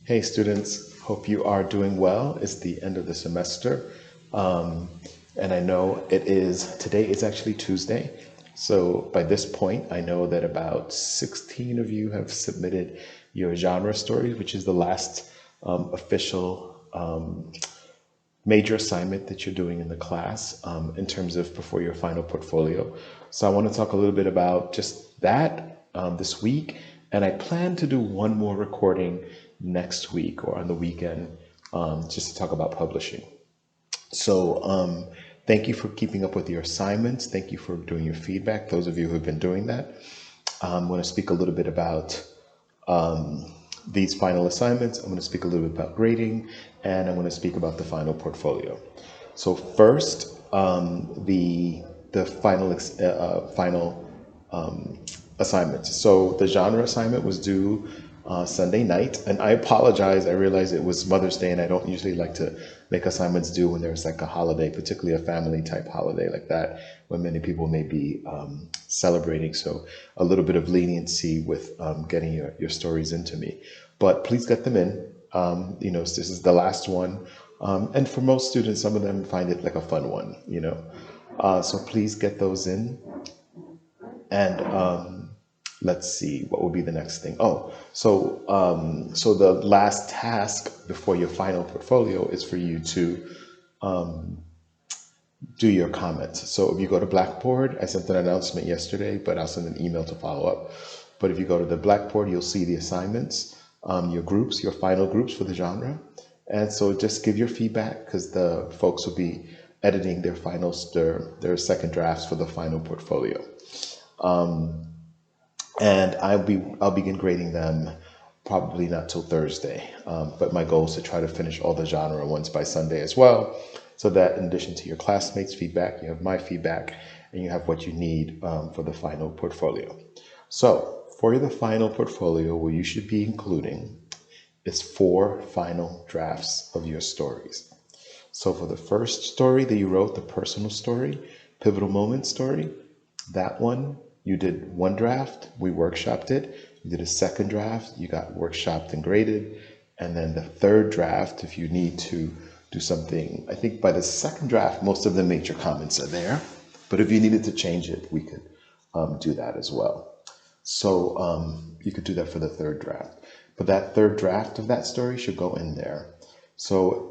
Hey students, hope you are doing well. It's the end of the semester. Um, and I know today is actually Tuesday. So by this point, I know that about 16 of you have submitted your genre stories, which is the last official major assignment that you're doing in the class in terms of before your final portfolio. So I want to talk a little bit about just that this week. And I plan to do one more recording next week or on the weekend just to talk about publishing. So thank you for keeping up with your assignments. Thank you for doing your feedback, those of you who have been doing that. I'm going to speak a little bit about these final assignments. I'm going to speak a little bit about grading, and I'm going to speak about the final portfolio. So first, the final assignments. So the genre assignment was due Sunday night, and I apologize. I realize it was Mother's Day, and I don't usually like to make assignments due when there's like a holiday, particularly a family type holiday like that, when many people may be celebrating. So a little bit of leniency with getting your stories into me, but please get them in. This is the last one, and for most students, some of them find it like a fun one. So please get those in. And let's see, what will be the next thing? So the last task before your final portfolio is for you to do your comments. So if you go to Blackboard, I sent an announcement yesterday, but I'll send an email to follow up. But if you go to the Blackboard, you'll see the assignments, your groups, your final groups for the genre. And so just give your feedback because the folks will be editing their finals, their second drafts for the final portfolio. And I'll begin grading them probably not till Thursday. But my goal is to try to finish all the genre ones by Sunday as well, so that in addition to your classmates' feedback, you have my feedback, and you have what you need for the final portfolio. So for the final portfolio, what you should be including is 4 final drafts of your stories. So for the first story that you wrote, the personal story, pivotal moment story, that one, you did 1 draft, we workshopped it. You did a second draft, you got workshopped and graded. And then the third draft, if you need to do something, I think by the second draft, most of the major comments are there. But if you needed to change it, we could do that as well. So you could do that for the third draft. But that third draft of that story should go in there. So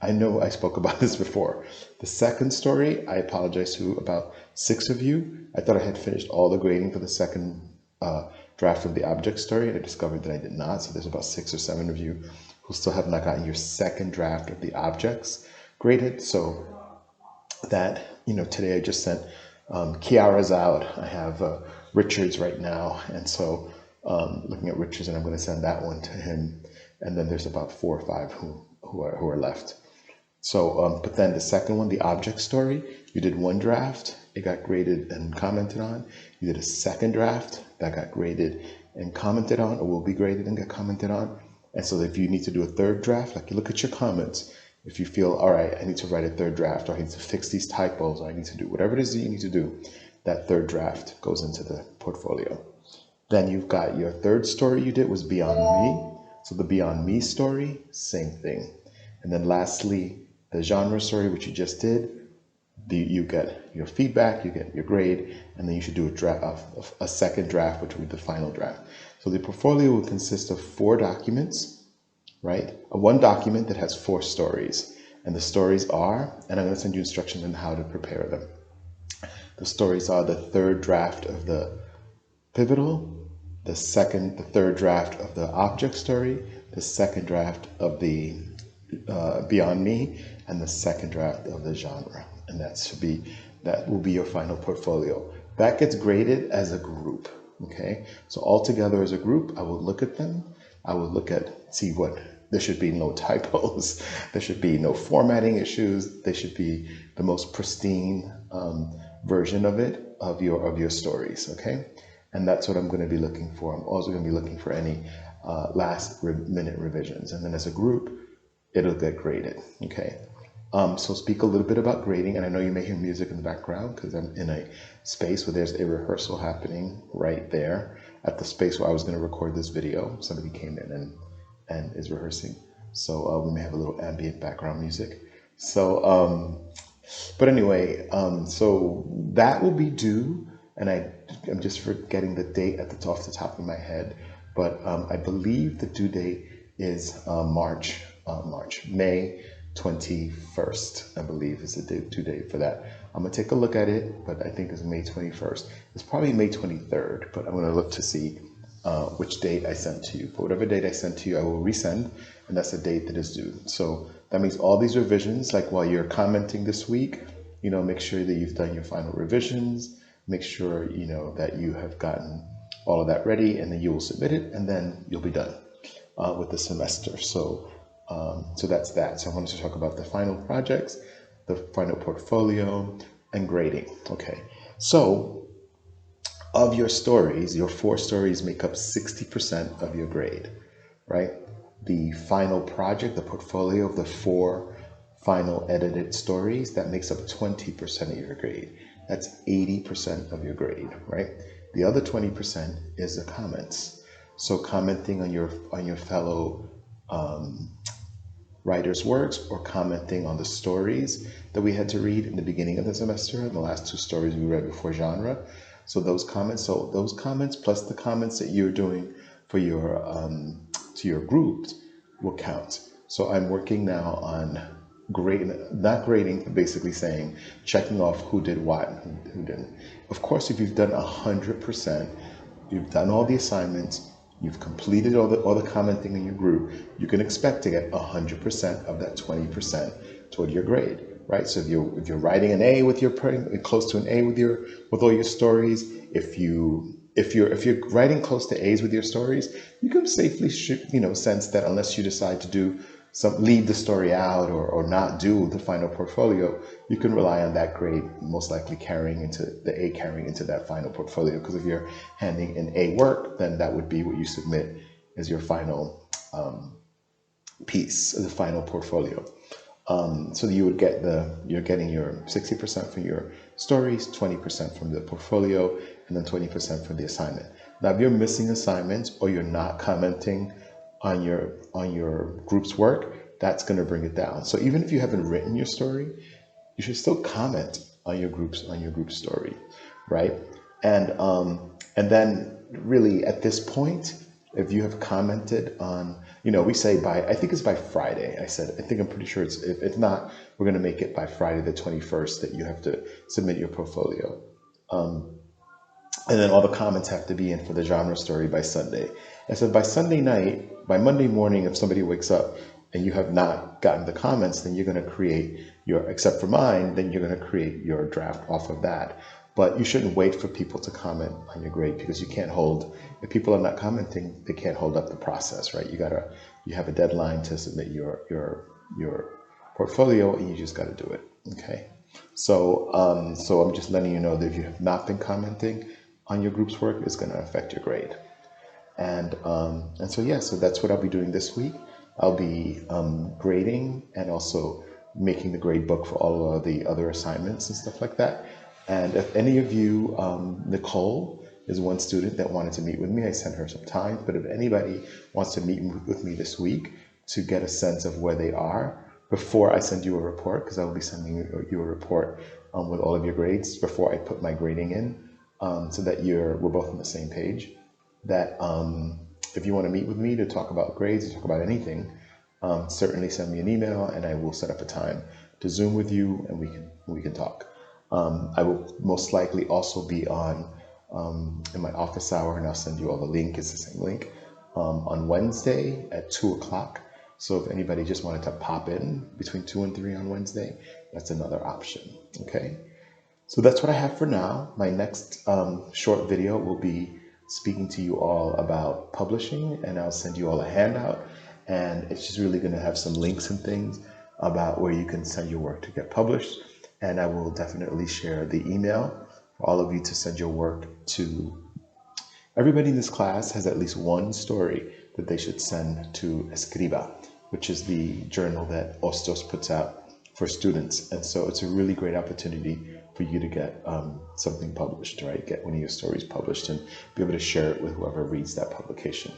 I know I spoke about this before. The second story, I apologize to about 6 of you. I thought I had finished all the grading for the second draft of the object story, and I discovered that I did not. So there's about 6 or 7 of you who still have not gotten your second draft of the objects graded. So that, today I just sent Kiara's out. I have Richard's right now. And so looking at Richard's, and I'm going to send that one to him. And then there's about 4 or 5 who are left. So, but then the second one, the object story, you did 1 draft, it got graded and commented on. You did a second draft that got graded and commented on, or will be graded and get commented on. And so if you need to do a third draft, like you look at your comments, if you feel, all right, I need to write a third draft, or I need to fix these typos, or I need to do whatever it is that you need to do, that third draft goes into the portfolio. Then you've got your third story you did was Beyond Me. So the Beyond Me story, same thing. And then lastly, the genre story, which you just did, you get your feedback, you get your grade, and then you should do a second draft, which will be the final draft. So the portfolio will consist of 4 documents, right? One document that has 4 stories. And the stories are, and I'm going to send you instructions on how to prepare them. The stories are the third draft of the pivotal, the third draft of the object story, the second draft of the Beyond Me, and the second draft of the genre. And that will be your final portfolio. That gets graded as a group. Okay, so all together as a group, I will look at them. I will see what there should be no typos. There should be no formatting issues. There should be the most pristine version of your stories. Okay. And that's what I'm going to be looking for. I'm also going to be looking for any last minute revisions. And then as a group, it'll get graded. Okay. So speak a little bit about grading. And I know you may hear music in the background because I'm in a space where there's a rehearsal happening right there at the space where I was going to record this video. Somebody came in and and is rehearsing. So we may have a little ambient background music. So, but anyway, so that will be due, and I'm just forgetting the date off the top of my head, but I believe the due date is May 21st, I believe is the due date for that. I'm gonna take a look at it, but I think it's May 21st. It's probably May 23rd, but I'm gonna look to see which date I sent to you. But whatever date I sent to you, I will resend, and that's the date that is due. So that means all these revisions, like while you're commenting this week, make sure that you've done your final revisions, make sure, that you have gotten all of that ready, and then you will submit it, and then you'll be done with the semester. So that's that. So I wanted to talk about the final projects, the final portfolio, and grading. Okay, so of your stories, your 4 stories make up 60% of your grade, right? The final project, the portfolio of the 4 final edited stories, that makes up 20% of your grade. That's 80% of your grade, right? The other 20% is the comments. So commenting on your fellow writers' works, or commenting on the stories that we had to read in the beginning of the semester, and the last 2 stories we read before genre. So those comments plus the comments that you're doing for your to your groups will count. So I'm working now on not grading, but basically saying, checking off who did what and who didn't. Of course, if you've done 100%, you've done all the assignments, you've completed all the commenting in your group, you can expect to get 100% of that 20% toward your grade, right? So if you're writing an A with close to an A with all your stories, if you're writing close to A's with your stories, you can safely sense that unless you decide to leave the story out or not do the final portfolio, you can rely on that grade most likely carrying into that final portfolio. Because if you're handing in A work, then that would be what you submit as your final piece, as a final portfolio. So you're getting your 60% from your stories, 20% from the portfolio, and then 20% from the assignment. Now, if you're missing assignments or you're not commenting on your group's work, that's going to bring it down. So even if you haven't written your story, you should still comment on your group's story, right? And then really at this point, if you have commented on, we say I think it's by Friday. I'm pretty sure if not, we're going to make it by Friday the 21st that you have to submit your portfolio. And then all the comments have to be in for the genre story by Sunday. And so by Sunday night, by Monday morning, if somebody wakes up and you have not gotten the comments, then you're going to create except for mine, then you're going to create your draft off of that. But you shouldn't wait for people to comment on your grade, because you can't if people are not commenting, they can't hold up the process, right? You have a deadline to submit your portfolio, and you just got to do it. Okay. So I'm just letting you know that if you have not been commenting on your group's work, it's going to affect your grade. And so that's what I'll be doing this week. I'll be grading and also making the grade book for all of the other assignments and stuff like that. And if any of you, Nicole is one student that wanted to meet with me. I sent her some time, but if anybody wants to meet with me this week to get a sense of where they are before I send you a report, because I will be sending you a report with all of your grades before I put my grading in, so that we're both on the same page. That if you want to meet with me to talk about grades, to talk about anything, certainly send me an email, and I will set up a time to Zoom with you, and we can talk. I will most likely also be on in my office hour, and I'll send you all the link. It's the same link on Wednesday at 2:00. So if anybody just wanted to pop in between 2 and 3 on Wednesday, that's another option. Okay. So that's what I have for now. My next short video will be speaking to you all about publishing, and I'll send you all a handout, and it's just really going to have some links and things about where you can send your work to get published. And I will definitely share the email for all of you to send your work to. Everybody in this class has at least one story that they should send to Escriba, which is the journal that Ostos puts out for students. And so it's a really great opportunity for you to get something published, right? Get one of your stories published and be able to share it with whoever reads that publication.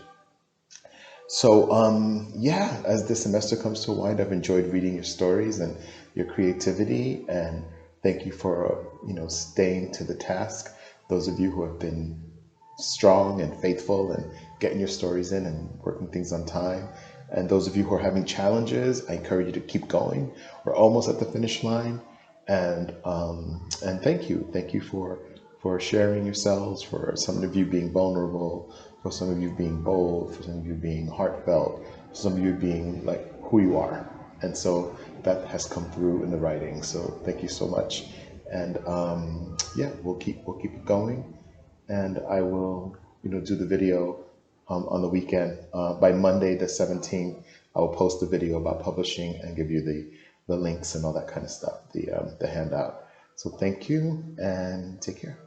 Yeah, as this semester comes to a wind, I've enjoyed reading your stories and your creativity, and thank you for, staying to the task. Those of you who have been strong and faithful and getting your stories in and working things on time. And those of you who are having challenges, I encourage you to keep going. We're almost at the finish line. And thank you for sharing yourselves, for some of you being vulnerable, for some of you being bold, for some of you being heartfelt, for some of you being like who you are. And so that has come through in the writing. So thank you so much. And yeah, we'll keep it going, and I will, do the video on the weekend. By Monday, the 17th, I will post the video about publishing and give you the links and all that kind of stuff, the handout. So thank you and take care.